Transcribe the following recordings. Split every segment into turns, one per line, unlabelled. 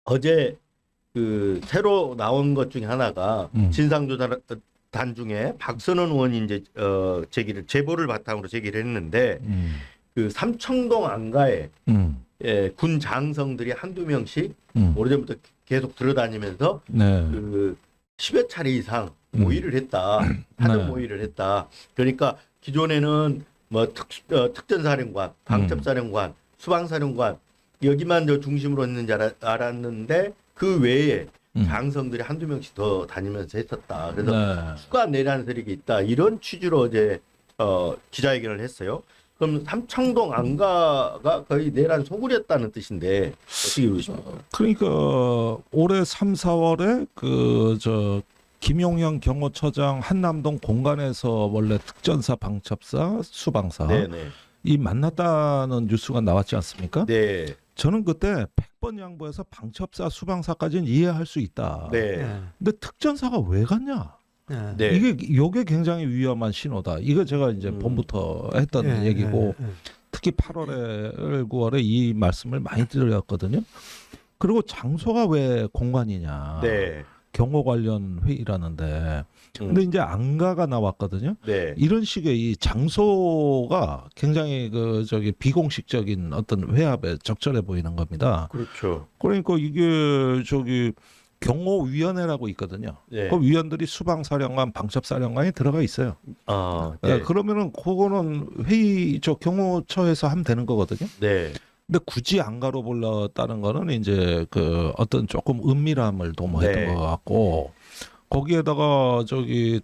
어제 그 새로 나온 것 중에 하나가 진상조사단 중에 박선원 의원이 이제 제보를 바탕으로 제기를 했는데 그 삼청동 안가에 군 장성들이 한두 명씩 오래전부터 계속 들어다니면서
네.
그 10여 차례 이상 모의를 했다. 하등
네.
모의를 했다. 그러니까 기존에는 뭐 특전사령관, 방첩사령관, 수방사령관 여기만 저 중심으로 했는지 알았는데 그 외에 장성들이 한두 명씩 더 다니면서 했었다. 그래서
네.
추가 내란 세력이 있다. 이런 취지로 어제 기자회견을 했어요. 그럼 삼청동 안가가 거의 내란 소굴이었다는 뜻인데 어떻게 보십니까?
그러니까 올해 3, 4월에 김용현 경호처장 한남동 공간에서 원래 특전사, 방첩사, 수방사
네네.
이 만났다는 뉴스가 나왔지 않습니까?
네.
저는 그때 100번 양보해서 방첩사, 수방사까지는 이해할 수 있다.
네.
근데 특전사가 왜 갔냐?
네.
이게 굉장히 위험한 신호다. 이거 제가 이제 봄부터 했던 얘기고 특히 8월에 9월에 이 말씀을 많이 드렸거든요. 그리고 장소가 왜 공간이냐?
네.
경호 관련 회의라는데 근데 이제 안가가 나왔거든요.
네.
이런 식의 이 장소가 굉장히 비공식적인 어떤 회합에 적절해 보이는 겁니다.
그렇죠.
그러니까 이게 경호위원회라고 있거든요.
네.
그 위원들이 수방사령관, 방첩사령관이 들어가 있어요.
네.
그러면은 그거는 경호처에서 하면 되는 거거든요.
네.
근데 굳이 안가로 불렀다는 거는 이제 어떤 조금 은밀함을 도모했던
네.
것 같고 거기에다가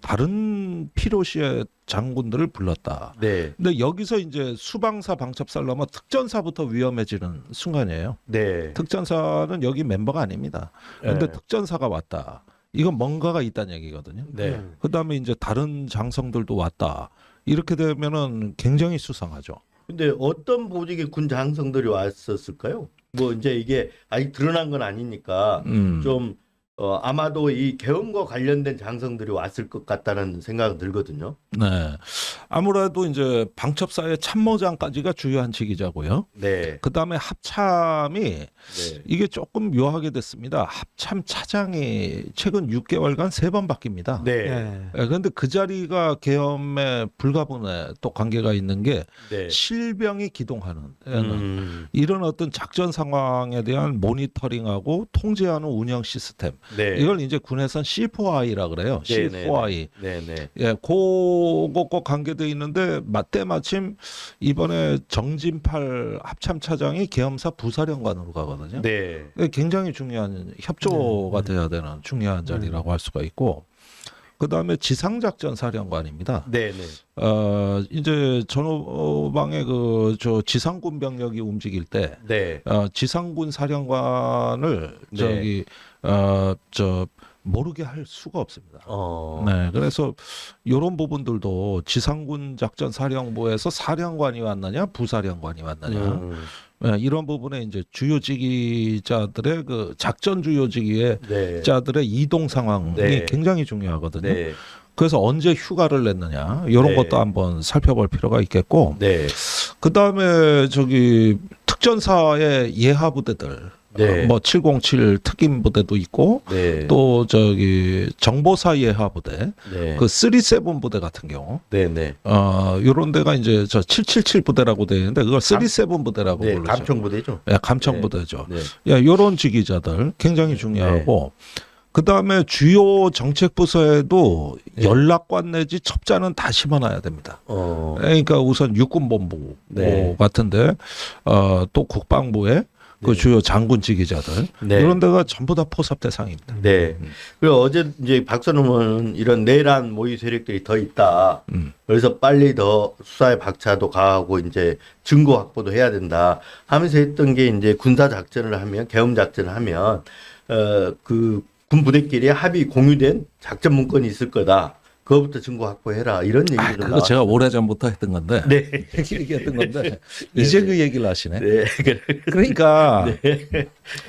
다른 필요시에 장군들을 불렀다.
네.
근데 여기서 이제 수방사, 방첩사려면 특전사부터 위험해지는 순간이에요.
네.
특전사는 여기 멤버가 아닙니다. 근데
네.
특전사가 왔다. 이건 뭔가가 있다는 얘기거든요.
네.
그다음에 이제 다른 장성들도 왔다. 이렇게 되면은 굉장히 수상하죠.
근데 어떤 보직의 군 장성들이 왔었을까요? 뭐 이제 이게 아직 드러난 건 아니니까 좀 아마도 이 계엄과 관련된 장성들이 왔을 것 같다는 생각은 들거든요.
네. 아무래도 이제 방첩사의 참모장까지가 주요한 직위자고요.
네.
그다음에 합참이
네.
이게 조금 묘하게 됐습니다. 합참 차장이 최근 6개월간 3번 바뀝니다.
네.
그런데 그 자리가 계엄에 불가분에 또 관계가 있는 게
네.
실병이 기동하는 이런 어떤 작전 상황에 대한 모니터링하고 통제하는 운영 시스템.
네.
이걸 이제 군에서는 C4I라 그래요.
네,
C4I.
네네.
예, 그것과 관계돼 있는데 때마침 이번에 정진팔 합참차장이 계엄사 부사령관으로 가거든요.
네.
굉장히 중요한 협조가 돼야 되는 중요한 자리라고 할 수가 있고, 그 다음에 지상작전 사령관입니다.
네네.
이제 전후방에 지상군 병력이 움직일 때,
네.
지상군 사령관을
네.
모르게 할 수가 없습니다.
네.
그래서 이런 부분들도 지상군 작전 사령부에서 사령관이 왔느냐, 부사령관이 왔느냐, 이런 부분에 이제 주요직위자들의 작전 주요직위자들의 이동 상황이 굉장히 중요하거든요.
네.
그래서 언제 휴가를 냈느냐, 이런 것도 한번 살펴볼 필요가 있겠고,
네.
그 다음에 특전사의 예하 부대들.
네.
707 특임 부대도 있고
네.
또 정보사 예하 부대,
네.
337 부대 같은 경우,
네네.
요런 데가 이제 777 부대라고 되어 있는데 그걸 37 부대라고
네.
부르죠.
감청부대죠.
감청 부대죠.
네.
요런 직위자들 굉장히 중요하고. 그 다음에 주요 정책 부서에도 연락관 내지 첩자는 다 심어놔야 됩니다. 그러니까 우선 육군본부 같은데, 또 국방부에 주요 장군 직위자들 이런 데가 전부 다 포섭 대상입니다.
네. 그리고 어제 이제 박선원 의원은 이런 내란 모의 세력들이 더 있다. 그래서 빨리 더 수사의 박차도 가하고 이제 증거 확보도 해야 된다 하면서 했던 게 이제 군사 작전을 하면 계엄 작전을 하면 그 군 부대끼리 합의 공유된 작전 문건이 있을 거다. 그거부터 증거 확보해라 이런 얘기도
그거
나왔어요.
제가 오래전부터 했던 건데
네.
얘기했던 건데 이제 그 얘기를 하시네.
네.
그러니까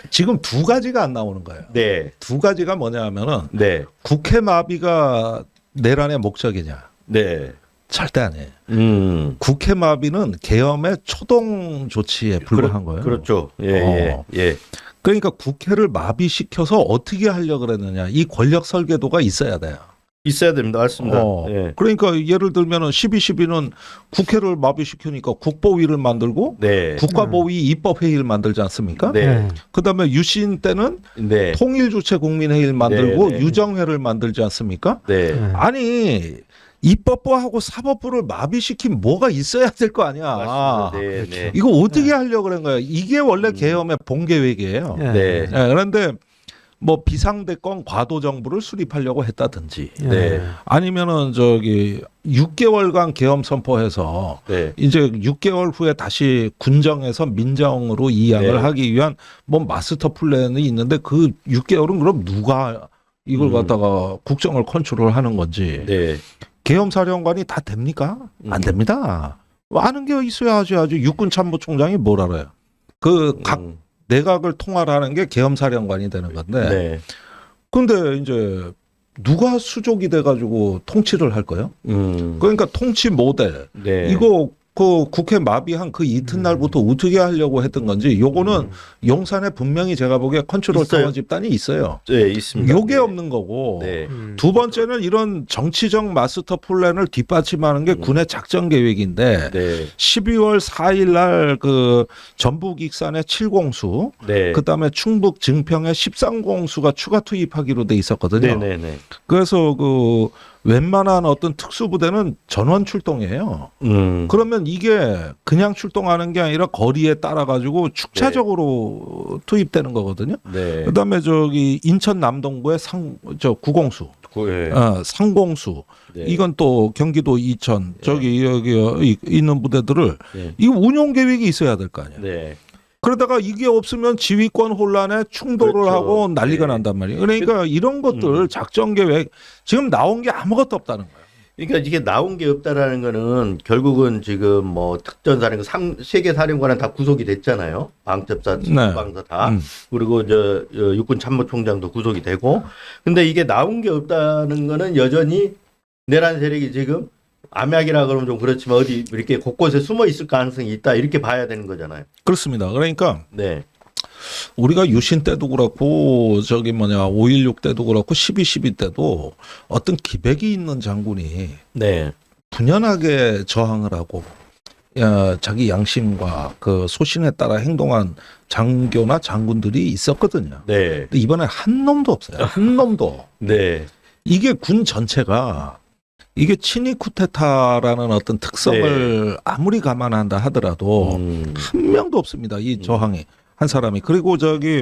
지금 두 가지가 안 나오는 거예요.
네.
두 가지가 뭐냐 하면은
네.
국회 마비가 내란의 목적이냐?
네.
절대 아니에요. 국회 마비는 계엄의 초동 조치에 불과한 거예요.
그렇죠. 예. 예.
그러니까 국회를 마비시켜서 어떻게 하려고 그랬느냐. 이 권력 설계도가 있어야 돼요.
있어야 됩니다. 맞습니다. 예.
그러니까 예를 들면은 12.12는 국회를 마비시키니까 국보위를 만들고
네.
국가보위 입법회의를 만들지 않습니까?
네.
그다음에 유신 때는
네.
통일주체국민회의를 만들고
네.
유정회를 만들지 않습니까?
네.
아니 입법부하고 사법부를 마비시킨 뭐가 있어야 될 거 아니야.
맞습니다. 네. 네.
이거 어떻게 하려고 그런 거야? 이게 원래 계엄의 본계획이에요.
네.
그런데 뭐 비상대권 과도 정부를 수립하려고 했다든지
네.
아니면은 저기 6개월간 계엄 선포해서
네.
이제 6개월 후에 다시 군정에서 민정으로 이양을
네.
하기 위한 뭐 마스터 플랜이 있는데 그 6개월은 그럼 누가 이걸 갖다가 국정을 컨트롤하는 건지
네.
계엄 사령관이 다 됩니까? 안 됩니다. 아는 게 있어야지. 아주 육군 참모총장이 뭘 알아요? 그 각 내각을 통할하는 게 계엄 사령관이 되는 건데.
네.
근데 이제 누가 수족이 돼가지고 통치를 할 거예요? 그러니까 통치 모델
네.
이거 그 국회 마비한 그 이튿날부터 어떻게 하려고 했던 건지 요거는 용산에 분명히 제가 보기에 컨트롤
있어요.
타워 집단이 있어요.
네, 있습니다.
요게
네.
없는 거고
네.
두 번째는 이런 정치적 마스터 플랜을 뒷받침하는 게 군의 작전 계획인데
네.
12월 4일 날 그 전북 익산의 7공수
네.
그다음에 충북 증평의 13공수가 추가 투입하기로 돼 있었거든요.
네, 네.
그래서 그 웬만한 어떤 특수부대는 전원 출동이에요. 그러면 이게 그냥 출동하는 게 아니라 거리에 따라 가지고 축차적으로 투입되는 거거든요.
네.
그다음에 저기 인천 남동구의 구공수,
네.
상공수,
네.
이건 또 경기도 이천 저기 여기 있는 부대들을
네.
이 운용 계획이 있어야 될 거 아니에요.
네.
그러다가 이게 없으면 지휘권 혼란에 충돌을
그렇죠.
하고 난리가
네.
난단 말이에요. 그러니까 이런 것들 작전 계획 지금 나온 게 아무것도 없다는 거예요.
그러니까 이게 나온 게 없다라는 거는 결국은 지금 뭐 특전사령관, 세계 사령관은 다 구속이 됐잖아요. 방첩사, 방사 다. 그리고 저 육군 참모총장도 구속이 되고. 근데 이게 나온 게 없다는 거는 여전히 내란 세력이 지금 암약이라 그러면 좀 그렇지만 어디 이렇게 곳곳에 숨어 있을 가능성이 있다 이렇게 봐야 되는 거잖아요.
그렇습니다. 그러니까
네.
우리가 유신 때도 그렇고 저기 5.16 때도 그렇고 12.12 때도 어떤 기백이 있는 장군이
네.
분연하게 저항을 하고 자기 양심과 그 소신에 따라 행동한 장교나 장군들이 있었거든요.
네.
근데 이번에 한 놈도 없어요. 한 놈도.
네.
이게 군 전체가 이게 친위 쿠데타라는 어떤 특성을 아무리 감안한다 하더라도 한 명도 없습니다. 이 저항이 한 사람이. 그리고 저기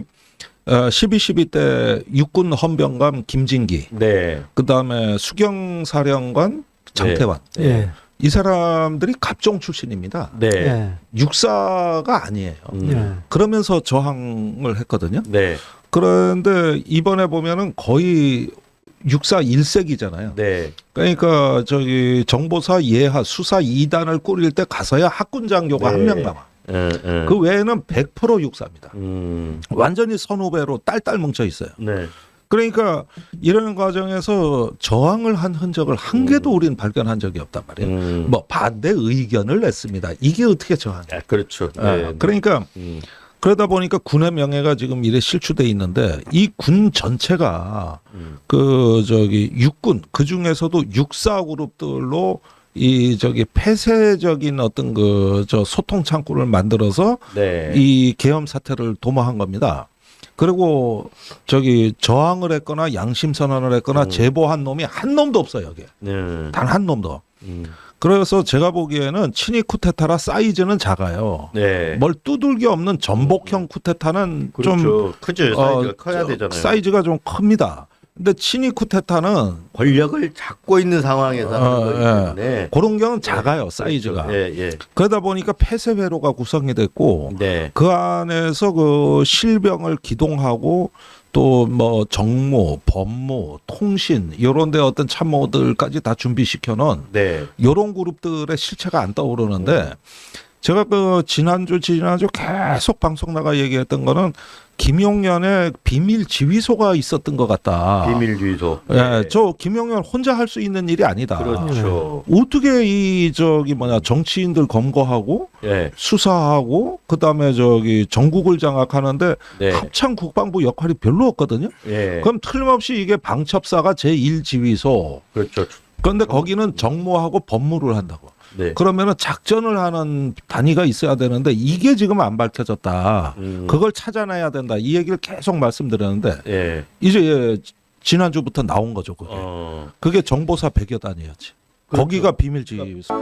12.12 때 육군 헌병감 김진기,
네.
그다음에 수경사령관 장태환.
예.
이 사람들이 갑종 출신입니다.
네.
예.
육사가 아니에요.
예.
그러면서 저항을 했거든요.
네.
그런데 이번에 보면은 거의 육사 1세기잖아요.
네.
그러니까 저기 정보사 예하 수사 2단을 꾸릴 때 가서야 학군 장교가
네.
한 명 남아. 그 외에는 100% 육사입니다. 완전히 선후배로 딸딸 뭉쳐 있어요.
네.
그러니까 이러는 과정에서 저항을 한 흔적을 한 개도 우리는 발견한 적이 없단 말이에요. 뭐 반대 의견을 냈습니다. 이게 어떻게 저항이에요?
아, 그렇죠. 네.
그러니까 그러다 보니까 군의 명예가 지금 이래 실추돼 있는데 이 군 전체가 그 저기 육군 그 중에서도 육사 그룹들로 이 저기 폐쇄적인 어떤 그 저 소통 창구를 만들어서
네.
이 계엄 사태를 도모한 겁니다. 그리고 저기 저항을 했거나 양심 선언을 했거나 제보한 놈이 한 놈도 없어요, 여기.
네.
단 한 놈도. 그래서 제가 보기에는 친위 쿠데타라 사이즈는 작아요.
네.
뭘 두들기 없는 전복형 쿠데타는
그렇죠.
좀
크죠. 사이즈가 커야 되잖아요.
사이즈가 좀 큽니다. 근데 친위 쿠데타는
권력을 잡고 있는 상황에서 하는 거기 때문에
그런 경우는 작아요, 사이즈가.
예, 예.
그러다 보니까 폐쇄회로가 구성이 됐고
네.
그 안에서 그 실병을 기동하고 또 뭐 정무, 법무, 통신 이런 데 어떤 참모들까지 다 준비시켜 놓은
네.
이런 그룹들의 실체가 안 떠오르는데 제가 그 지난주 계속 방송 나가 얘기했던 거는 김용현의 비밀 지휘소가 있었던 것 같다.
비밀 주의소.
예, 저 김용현 혼자 할 수 있는 일이 아니다.
그렇죠.
어떻게 이 정치인들 검거하고
예.
수사하고 그다음에 전국을 장악하는데
네.
합참 국방부 역할이 별로 없거든요.
예.
그럼 틀림없이 이게 방첩사가 제1지휘소.
그렇죠.
그런데 거기는 정무하고 법무를 한다고.
네.
그러면은 작전을 하는 단위가 있어야 되는데 이게 지금 안 밝혀졌다. 그걸 찾아내야 된다. 이 얘기를 계속 말씀드렸는데
예.
이제 지난주부터 나온 거죠. 그게. 그게 정보사 100여 단이었지.
그렇죠.
거기가 비밀지휘소.